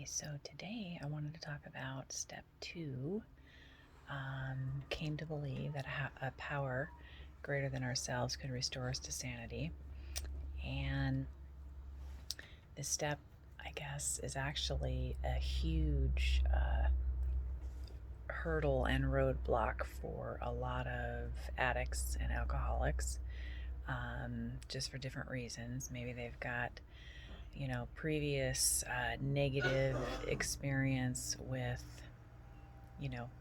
Okay, so today I wanted to talk about step two. Came to believe that a power greater than ourselves could restore us to sanity. And this step, I guess, is actually a huge hurdle and roadblock for a lot of addicts and alcoholics, just for different reasons. Maybe they've got previous negative experience with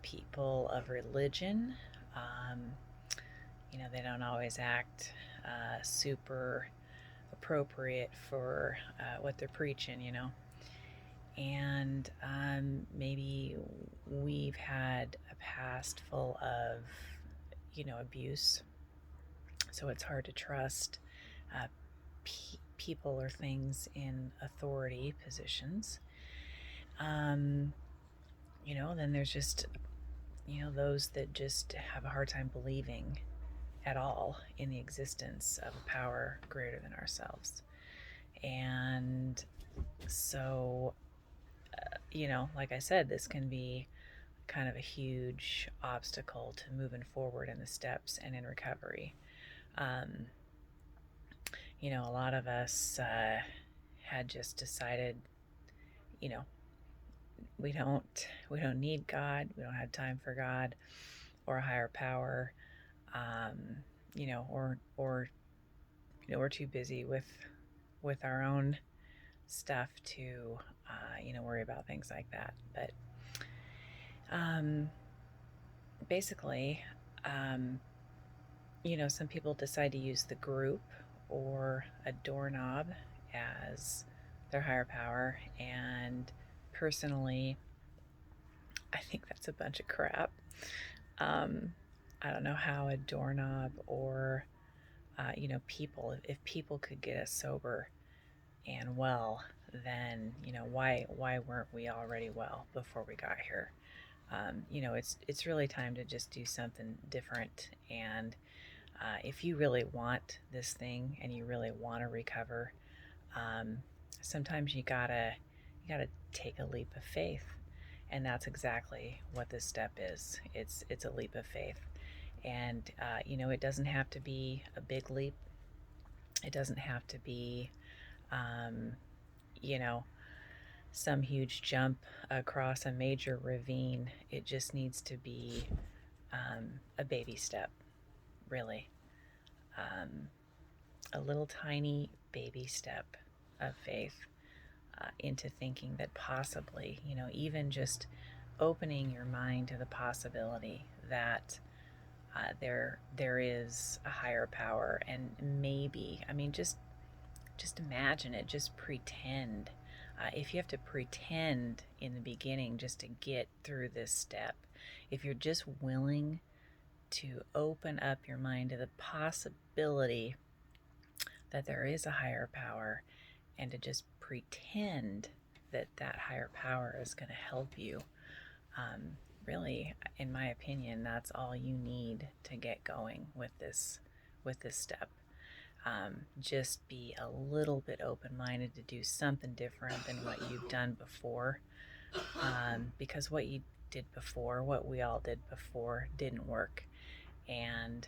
people of religion. Um, they don't always act super appropriate for what they're preaching. And maybe we've had a past full of, abuse. So it's hard to trust people or things in authority positions. Then there's just those that just have a hard time believing at all in the existence of a power greater than ourselves. And so, like I said, this can be kind of a huge obstacle to moving forward in the steps and in recovery. A lot of us had just decided, you know, we don't need God. We don't have time for God or a higher power. Or we're too busy with our own stuff to worry about things like that. But basically, some people decide to use the group or a doorknob as their higher power, and personally, I think that's a bunch of crap. I don't know how a doorknob or people, if people could get us sober and well, then why weren't we already well before we got here? It's really time to just do something different. And if you really want this thing and you really want to recover, um, sometimes you gotta take a leap of faith, and that's exactly what this step is. It's a leap of faith, and it doesn't have to be a big leap. It doesn't have to be, um, you know, some huge jump across a major ravine. It just needs to be a baby step, really. Um, a little tiny baby step of faith into thinking that possibly, even just opening your mind to the possibility that there is a higher power, and maybe, I mean, just imagine it, just pretend. If you have to pretend in the beginning just to get through this step, if you're just willing to open up your mind to the possibility that there is a higher power, and to just pretend that that higher power is going to help you, really, in my opinion, that's all you need to get going with this step. Just be a little bit open-minded to do something different than what you've done before, because what you did before, what we all did before, didn't work. And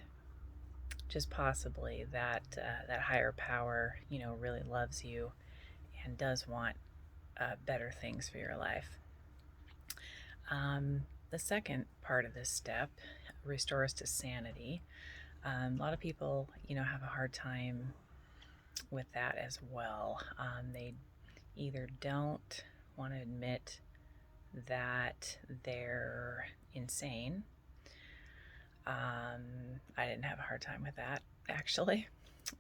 just possibly that higher power really loves you and does want better things for your life. The second part of this step, restore us to sanity. A lot of people have a hard time with that as well. They either don't want to admit that they're insane. I didn't have a hard time with that, actually.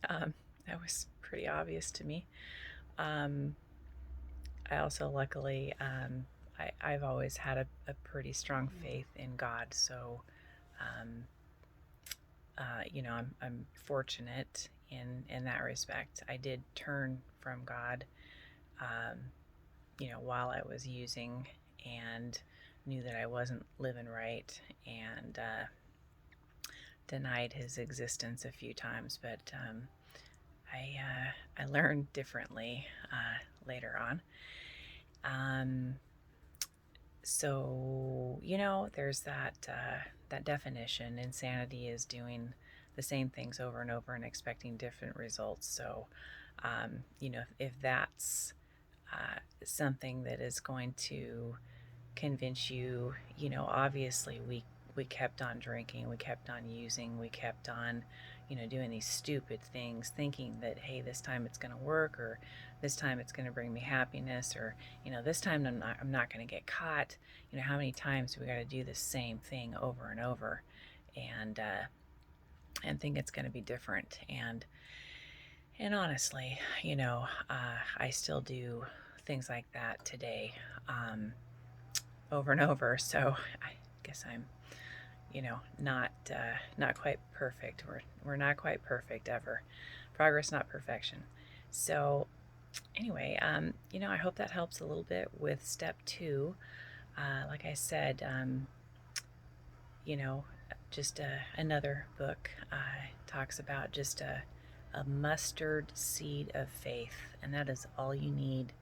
That was pretty obvious to me. I also, luckily, I've always had a pretty strong faith in God. So, um, I'm fortunate in that respect. I did turn from God, um, while I was using, and knew that I wasn't living right, and denied his existence a few times. But I learned differently later on. Um, so there's that definition. Insanity is doing the same things over and over and expecting different results. So, if that's something that is going to convince you, obviously we kept on drinking, we kept on using, we kept on, doing these stupid things, thinking that, hey, this time it's going to work, or this time it's going to bring me happiness, or this time I'm not going to get caught. How many times do we got to do the same thing over and over, and think it's going to be different? And honestly, I still do things like that today. Over and over. So I guess I'm, not quite perfect. We're not quite perfect ever. Progress, not perfection. So anyway, I hope that helps a little bit with step two. Like I said, you know, just another book talks about just a mustard seed of faith, and that is all you need.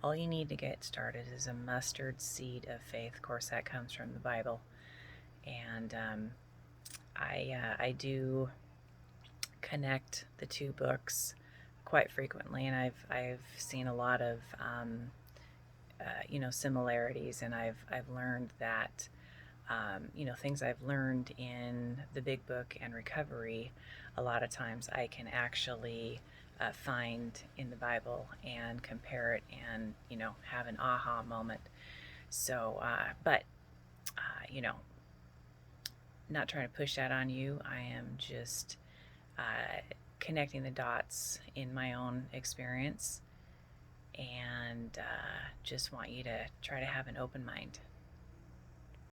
All you need to get started is a mustard seed of faith. Of course, that comes from the Bible, and I do connect the two books quite frequently, and I've seen a lot of similarities, and I've learned that things I've learned in the Big Book and Recovery, a lot of times I can actually find in the Bible and compare it, and have an aha moment. So, but you know, not trying to push that on you. I am just connecting the dots in my own experience, and just want you to try to have an open mind.